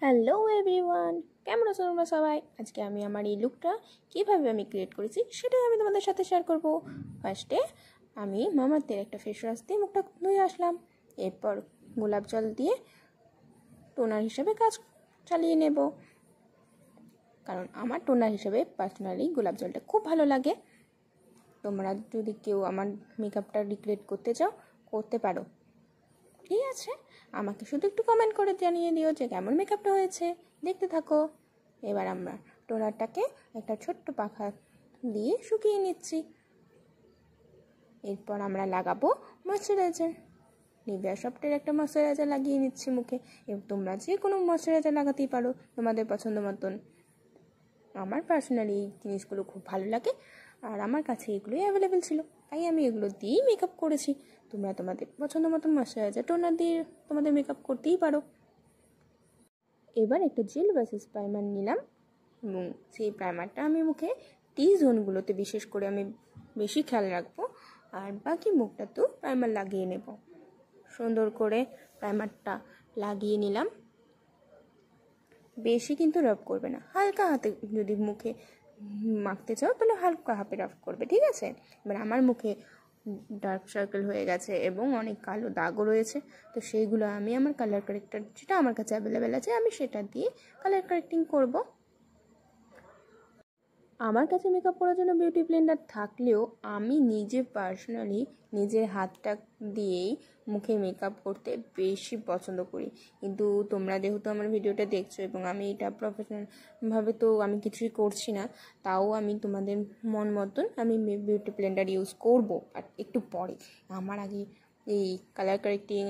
Hello everyone, কেমন আছো তোমরা সবাই? আজকে আমি আমার এই লুকটা কীভাবে আমি ক্রিয়েট করেছি সেটাই আমি তোমাদের সাথে শেয়ার করব। ফার্স্টে আমি মামার্থের একটা ফেস ওয়াশ দিয়ে মুখটা ধুয়ে আসলাম। এরপর গোলাপ জল দিয়ে টোনার হিসেবে কাজ চালিয়ে নেব, কারণ আমার টোনার হিসেবে পার্সোনালি গোলাপ জলটা খুব ভালো লাগে। তোমরা যদি কেউ আমার মেকআপটা রিক্রিয়েট করতে চাও করতে পারো, ঠিক আছে? আমাকে শুধু একটু কমেন্ট করে জানিয়ে দিও যে কেমন মেকআপটা হয়েছে। দেখতে থাকো। এবার আমরা টোনারটাকে একটা ছোট্ট পাখা দিয়ে শুকিয়ে নিচ্ছি। এরপর আমরা লাগাবো ময়শ্চারাইজার। নিভিয়া সফটের একটা ময়শ্চারাইজার লাগিয়ে নিচ্ছি মুখে। এবং তোমরা যে কোনো ময়শ্চারাইজার লাগাতেই পারো তোমাদের পছন্দ মতন। আমার পার্সোনালি এই জিনিসগুলো খুব ভালো লাগে আর আমার কাছে এগুলোই অ্যাভেলেবেল ছিল, তাই আমি এগুলো দিয়েই মেকআপ করেছি। তোমরা তোমাদের পছন্দ মতন ময়শ্চারাইজার টোনার দিয়ে তোমাদের মেকআপ করতেই পারো। এবার একটা জেল বেসিস প্রাইমার নিলাম এবং সেই প্রাইমারটা আমি মুখে টি জোনগুলোতে বিশেষ করে আমি বেশি খেয়াল রাখবো, আর বাকি মুখটাতেও প্রাইমার লাগিয়ে নেব। সুন্দর করে প্রাইমারটা লাগিয়ে নিলাম। বেশি কিন্তু রাব করবে না, হালকা হাতে যদি মুখে মাখতে চাও তাহলে হালকা হাতে রাব করবে, ঠিক আছে? এবার আমার মুখে ডার্ক সার্কেল হয়ে গেছে এবং অনেক কালো দাগও রয়েছে, তো সেইগুলো আমি আমার কালার কারেক্টার যেটা আমার কাছে অ্যাভেলেবেল আছে আমি সেটা দিয়ে কালার কারেক্টিং করব। আমার কাছে মেকআপ করার জন্য বিউটি ব্লেন্ডার থাকলেও আমি নিজে পার্সোনালি নিজের হাতটা দিয়েই মুখে মেকআপ করতে বেশি পছন্দ করি। কিন্তু তোমরা যেহেতু আমার ভিডিওটা দেখছো এবং আমি এটা প্রফেশনালভাবে তো আমি কিছুই করছি না, তাও আমি তোমাদের মন মতন আমি বিউটি ব্লেন্ডার ইউজ করব। আর একটু পরে আমার আগে এই কালার কারেক্টিং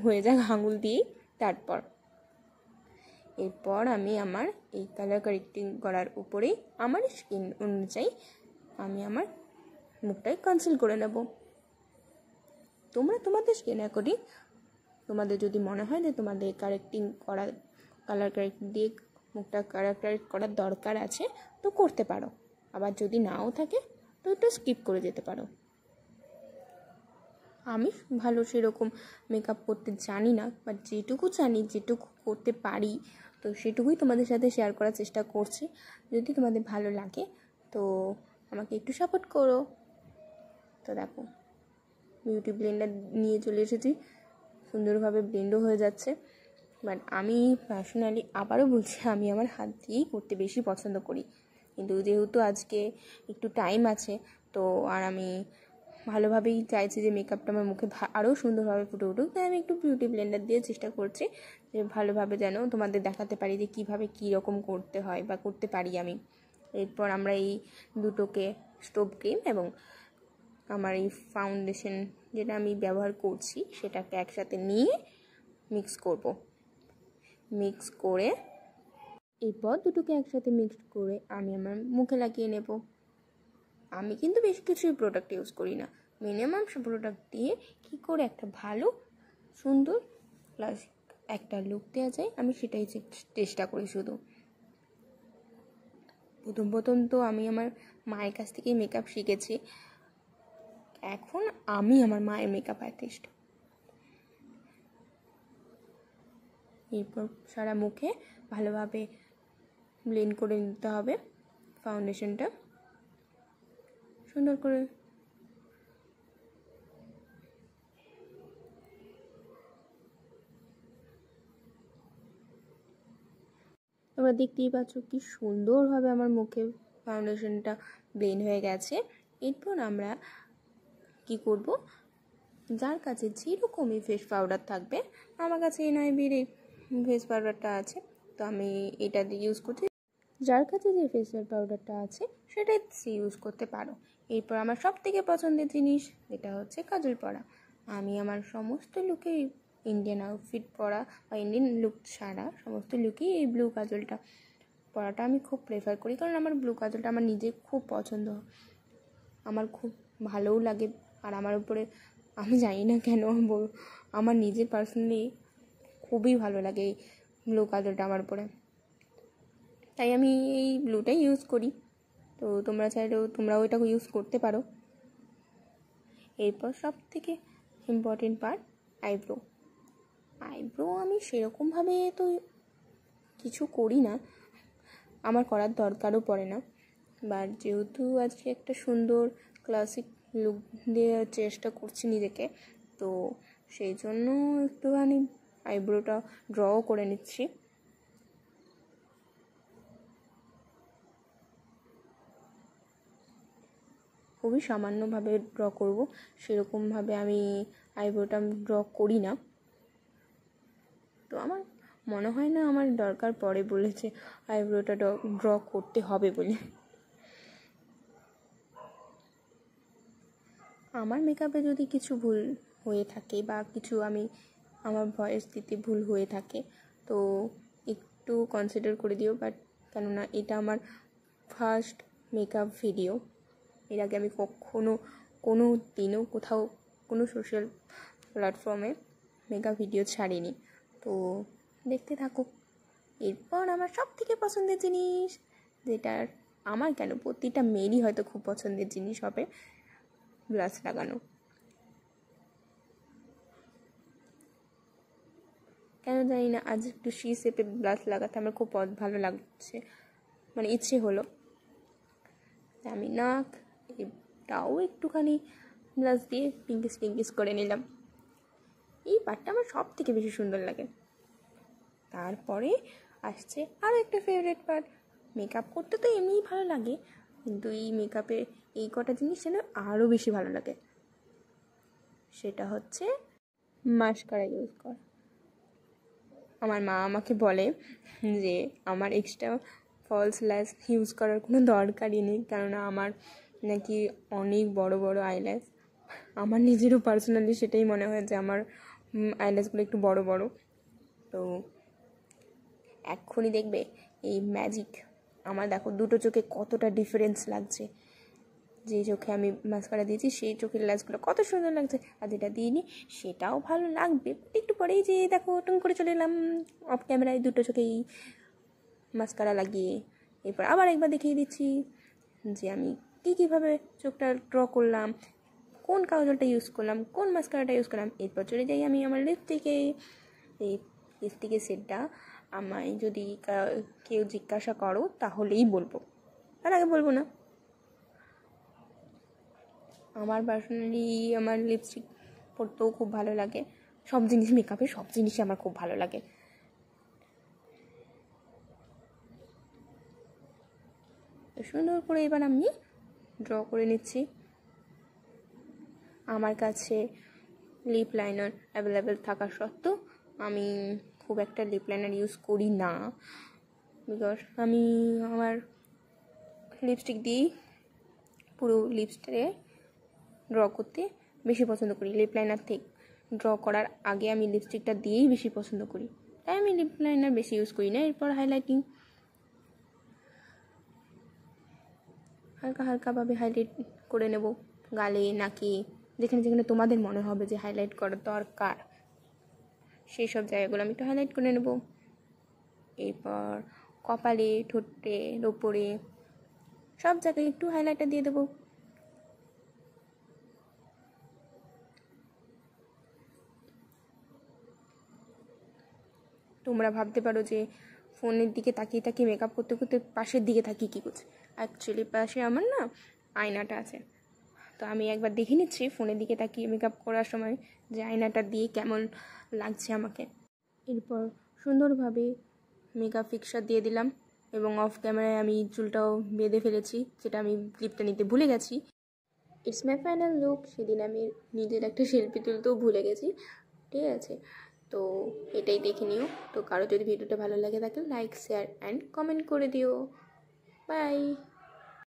হয়ে যাক আঙুল দিয়েই, তারপর এরপর আমি আমার এই কালার কারেক্টিং করার উপরেই আমার স্কিন অনুযায়ী আমি আমার মুখটাই কনসিল করে নেব। তোমরা তোমাদের স্কিন অ্যাকর্ডিং তোমাদের যদি মনে হয় যে তোমাদের কারেক্টিং করা কালার কারেক্ট দিয়ে মুখটা কালার কারেক্ট করার দরকার আছে তো করতে পারো, আবার যদি নাও থাকে তো একটু স্কিপ করে যেতে পারো। আমি ভালো সেরকম মেকআপ করতে জানি না, বাট যেটুকু জানি যেটুকু করতে পারি তো সেটুকুই তোমাদের সাথে শেয়ার করার চেষ্টা করছি। যদি তোমাদের ভালো লাগে তো আমাকে একটু সাপোর্ট করো। তো দেখো বিউটি ব্লেন্ডার নিয়ে চলে এসেছি, সুন্দরভাবে ব্লেন্ডও হয়ে যাচ্ছে। বাট আমি পার্সোনালি আবারও বলছি আমি আমার হাত দিয়েই করতে বেশি পছন্দ করি, কিন্তু যেহেতু আজকে একটু টাইম আছে তো আর আমি ভালোভাবেই চাইছি যে মেকআপটা আমার মুখে আরও সুন্দরভাবে ফুটে উঠুক, তাই আমি একটু বিউটি ব্লেন্ডার দিয়ে চেষ্টা করছি যে ভালোভাবে যেন তোমাদের দেখাতে পারি যে কীভাবে কী রকম করতে হয় বা করতে পারি আমি। এরপর আমরা এই দুটোকে স্টোভ ক্রিম এবং আমার এই ফাউন্ডেশন যেটা আমি ব্যবহার করছি সেটাকে একসাথে নিয়ে মিক্স করব। মিক্স করে এরপর দুটোকে একসাথে মিক্সড করে আমি আমার মুখে লাগিয়ে নেব। আমি কিন্তু বেশি কিছুই প্রোডাক্ট ইউজ করি না, মিনিমাম প্রোডাক্ট দিয়ে কী করে একটা ভালো সুন্দর প্লাস একটা লুক দেওয়া যায় আমি সেটাই চেষ্টা করি। শুধু প্রথম তো আমি আমার মায়ের কাছ থেকেই মেকআপ শিখেছি, এখন আমি আমার মায়ের মেকআপ আর্টিস্ট। এরপর সারা মুখে ভালোভাবে ব্লেন্ড করে নিতে হবে ফাউন্ডেশনটা সুন্দর করে। তোমরা দেখতেই পাচ্ছ কি সুন্দরভাবে আমার মুখে ফাউন্ডেশনটা ব্লেন্ড হয়ে গেছে। এরপর আমরা কি করব, যার কাছে যেরকমই ফেস পাউডার থাকবে, আমার কাছে NIB-র ফেস পাউডারটা আছে তো আমি এটা দিয়ে ইউজ করছি। যার কাছে যে ফেসিয়াল পাউডারটা আছে সেটাই ইউজ করতে পারো। এরপর আমার সবথেকে পছন্দের জিনিস যেটা হচ্ছে কাজল পরা। আমি আমার সমস্ত লুকে ইন্ডিয়ান আউটফিট পরা বা ইন্ডিয়ান লুক ছাড়া সমস্ত লুকেই এই ব্লু কাজলটা পরাটা আমি খুব প্রেফার করি, কারণ আমার ব্লু কাজলটা আমার নিজের খুব পছন্দ, আমার খুব ভালোও লাগে। আর আমার উপরে আমি জানি না কেন আমার নিজের পার্সোনালি খুবই ভালো লাগে এই ব্লু কাজলটা আমার উপরে, তাই আমি এই ব্লুটাই ইউজ করি। তো তোমরা চাইলেও তোমরাও এটা ইউজ করতে পারো। এরপর সব থেকে ইম্পর্টেন্ট পার্ট আইব্রো। আইব্রো আমি সেরকমভাবে তো কিছু করি না, আমার করার দরকারও পড়ে না। বাট যেহেতু আজকে একটা সুন্দর ক্লাসিক লুক দিয়ে চেষ্টা করছি নিজেকে, তো সেই জন্য একটুখানি আইব্রোটা ড্রও করে নিচ্ছি। খুবই সামান্যভাবে ড্র করব, সেরকমভাবে আমি আইব্রোটা ড্র করি না। তো আমার মনে হয় না আমার দরকার পড়ে বলেছে আইব্রোটা ড্র করতে হবে বলে। আমার মেকআপে যদি কিছু ভুল হয়ে থাকে বা কিছু আমার ভয়েস দিতে ভুল হয়ে থাকে তো একটু কনসিডার করে দিও। বাট কেননা এটা আমার ফার্স্ট মেকআপ ভিডিও, এর আগে আমি কোনো দিনও কোথাও কোনো সোশ্যাল প্ল্যাটফর্মে মেকআপ ভিডিও ছাড়িনি। তো দেখতে থাকো। এরপর আমার সব থেকে পছন্দের জিনিস, যেটার আমার কেন প্রতিটা মেয়েরই হয়তো খুব পছন্দের জিনিস হবে, ব্লাশ লাগানো। কেন জানি না আজ একটু সি শেপে ব্লাশ লাগাতে আমার খুব ভালো লাগছে, মানে ইচ্ছে হলো। আমি নাক এটাও একটুখানি ব্লাশ দিয়ে পিঙ্কিশ করে নিলাম। এই পার্টটা আমার সব থেকে বেশি সুন্দর লাগে। তারপরে আসছে আরও একটা ফেভারিট পার্ট। মেকআপ করতে তো এমনিই ভালো লাগে, কিন্তু এই মেকআপে এই কটা জিনিস যেন আরও বেশি ভালো লাগে, সেটা হচ্ছে মাস্কারা ইউজ করা। আমার মা আমাকে বলে যে আমার এক্সট্রা ফলস ল্যাশ ইউজ করার কোনো দরকারই নেই, কেননা আমার নাকি অনেক বড় বড় আইল্যাশ। আমার নিজেরও পার্সোনালি সেটাই মনে হয় যে আমার আইল্যাশগুলো একটু বড় বড়। তো এক্ষুনি দেখবে এই ম্যাজিক। আমার দেখো দুটো চোখে কতটা ডিফারেন্স লাগছে। যে চোখে আমি মাস্কারা দিয়েছি সেই চোখের ল্যাশগুলো কত সুন্দর লাগছে, আর যেটা দিইনি সেটাও ভালো লাগবে। একটু পরেই যে দেখো টুং করে চলে এলাম অফ ক্যামেরায় দুটো চোখেই মাস্কারা লাগিয়ে। এরপর আবার একবার দেখিয়ে দিচ্ছি যে আমি কীভাবে চোখটা ড্র করলাম, কোন কাজলটা ইউজ করলাম, কোন মাস্কারাটা ইউজ করলাম। এরপর চলে যাই আমি আমার লিপস্টিকে। এই লিপস্টিকের সেটটা আমায় যদি কেউ জিজ্ঞাসা করো তাহলেই বলবো, তার আগে বলবো না। আমার পার্সোনালি আমার লিপস্টিক পরতেও খুব ভালো লাগে। সব জিনিস মেকআপের সব জিনিসই আমার খুব ভালো লাগে। সুন্দর করে এবার আমি ড্র করে নিচ্ছি। আমার কাছে লিপ লাইনার অ্যাভেলেবেল থাকা সত্ত্বেও আমি খুব একটা লিপ লাইনার ইউজ করি না, বিকজ আমি আমার লিপস্টিক দিয়েই পুরো লিপস্টিকে ড্র করতে বেশি পছন্দ করি। লিপ লাইনার থেকে ড্র করার আগে আমি লিপস্টিকটা দিয়েই বেশি পছন্দ করি, তাই আমি লিপ লাইনার বেশি ইউজ করি না। এরপর হাইলাইটিং হালকা হালকাভাবে হাইলাইট করে নেব গালে, নাকে, যেখানে যেখানে তোমাদের মনে হবে যে হাইলাইট করার দরকার সেই সব জায়গাগুলো আমি একটু হাইলাইট করে নেব। এরপর কপালে, ঠোঁটের ওপরে সব জায়গায় একটু হাইলাইটার দিয়ে দেবো। তোমরা ভাবতে পারো যে ফোনের দিকে তাকিয়ে তাকিয়ে মেকআপ করতে করতে পাশের দিকে তাকিয়ে কী করছে। অ্যাকচুয়ালি পাশে আমার না আয়নাটা আছে, তো আমি একবার দেখে নিচ্ছি ফোনের দিকে তাকিয়ে মেকআপ করার সময় যে আয়নাটা দিয়ে কেমন লাগছে আমাকে। এরপর সুন্দরভাবে মেকআপ ফিক্সার দিয়ে দিলাম এবং অফ ক্যামেরায় আমি চুলটাও বেঁধে ফেলেছি, যেটা আমি ক্লিপটা নিতে ভুলে গেছি। It's my final look. সেদিন আমি নিজের একটা সেলফি তুলতেও ভুলে গেছি, ঠিক আছে? তো এটাই দেখে নিও। তো কারো যদি ভিডিওটা ভালো লাগে থাকে লাইক, শেয়ার অ্যান্ড কমেন্ট করে দিও। বাই।